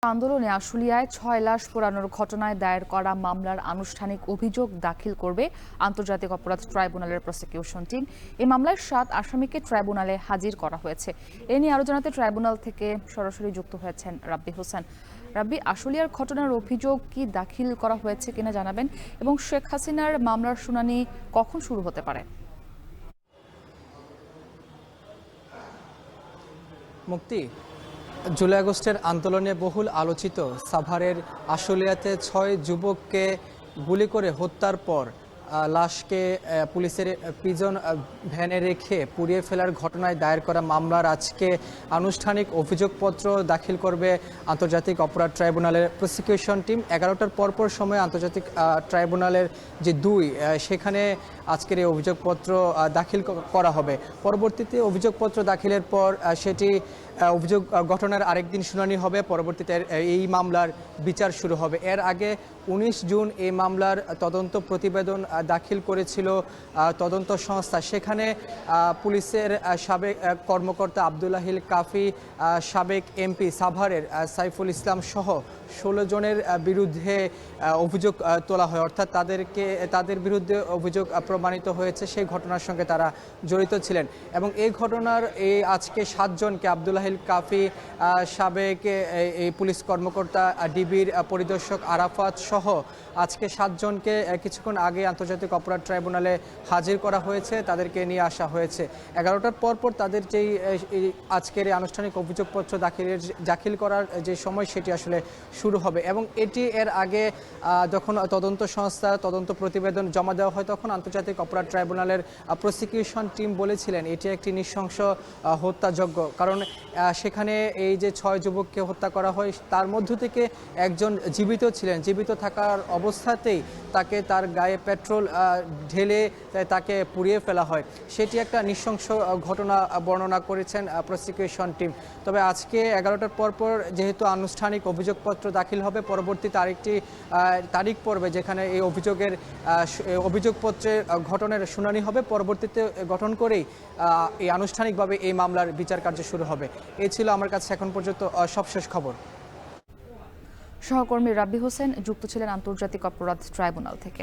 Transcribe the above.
আন্দোলনে আশুলিয়ায় ৬ লাশ পোড়ানোর ঘটনায় দায়ের করা মামলার আনুষ্ঠানিক অভিযোগ দাখিল করবে আন্তর্জাতিক অপরাধ ট্রাইব্যুনালের প্রসিকিউশন টিম। এই মামলায় ৭ আসামিকে ট্রাইব্যুনালে হাজির করা হয়েছে। এ নিয়ে আরও জানাতে ট্রাইব্যুনাল থেকে সরাসরি যুক্ত হয়েছেন রাব্বি হোসেন। রাব্বি, আশুলিয়ার ঘটনার অভিযোগ কি দাখিল করা হয়েছে কিনা জানাবেন, এবং শেখ হাসিনার মামলার শুনানি কখন শুরু হতে পারে? মুক্তি, জুলাই আগস্টের আন্দোলনে বহুল আলোচিত সাভারের আশুলিয়াতে ৬ যুবককে গুলি করে হত্যার পর লাশকে পুলিশের প্রিজন ভ্যানে রেখে পুড়িয়ে ফেলার ঘটনায় দায়ের করা মামলার আজকে আনুষ্ঠানিক অভিযোগপত্র দাখিল করবে আন্তর্জাতিক অপরাধ ট্রাইব্যুনালের প্রসিকিউশন টিম। ১১টার পরপর সময় আন্তর্জাতিক ট্রাইব্যুনালের যে ২ সেখানে আজকের এই অভিযোগপত্র দাখিল করা হবে। পরবর্তীতে অভিযোগপত্র দাখিলের পর সেটি অভিযোগ গঠনের আরেকদিন শুনানি হবে। পরবর্তীতে এই মামলার বিচার শুরু হবে। এর আগে ১৯ জুন এই মামলার তদন্ত প্রতিবেদন দাখিল করেছিল তদন্ত সংস্থা। সেখানে পুলিশের সাবেক কর্মকর্তা আব্দুল্লাহিল কাফি, সাবেক এমপি সাভারের সাইফুল ইসলাম সহ ১৬ জনের বিরুদ্ধে অভিযোগ তোলা হয়, অর্থাৎ তাদের বিরুদ্ধে অভিযোগ প্রমাণিত হয়েছে সেই ঘটনার সঙ্গে তারা জড়িত ছিলেন। এবং এই ঘটনার আজকে ৭ জনকে আব্দুল্লাহিল কাফি, সাবেক এই পুলিশ কর্মকর্তা, ডিবির পরিদর্শক আরাফাত সহ আজকে ৭ জনকে কিছুক্ষণ আগে আন্তর্জাতিক অপরাধ ট্রাইব্যুনালে হাজির করা হয়েছে, তাদেরকে নিয়ে আসা হয়েছে। ১১টার পরপর তাদের যেই আজকের এই আনুষ্ঠানিক অভিযোগপত্র দাখিল করার যে সময় সেটি আসলে শুরু হবে। এবং এটি এর আগে যখন তদন্ত সংস্থা তদন্ত প্রতিবেদন জমা দেওয়া হয় তখন আন্তর্জাতিক অপরাধ ট্রাইব্যুনালের প্রসিকিউশন টিম বলেছিলেন এটি একটি নৃশংস হত্যাযজ্ঞ, কারণ সেখানে এই যে ৬ যুবককে হত্যা করা হয় তার মধ্য থেকে একজন জীবিত ছিলেন। জীবিত থাকার অবস্থাতেই তাকে তার গায়ে পেট্রোল ঢেলে তাকে পুড়িয়ে ফেলা হয়। সেটি একটা নৃশংস ঘটনা বর্ণনা করেছেন প্রসিকিউশন টিম। তবে আজকে ১১টার পরপর যেহেতু আনুষ্ঠানিক অভিযোগপত্র দাখিল হবে, পরবর্তীতে আরেকটি তারিখ পড়বে যেখানে এই অভিযোগপত্রের গঠনের শুনানি হবে। পরবর্তীতে গঠন করেই এই আনুষ্ঠানিকভাবে এই মামলার বিচার কার্য শুরু হবে। এই ছিল আমার কাছে এখন পর্যন্ত সবশেষ খবর। সহকর্মী রাব্বি হোসেন যুক্ত ছিলেন আন্তর্জাতিক অপরাধ ট্রাইব্যুনাল থেকে।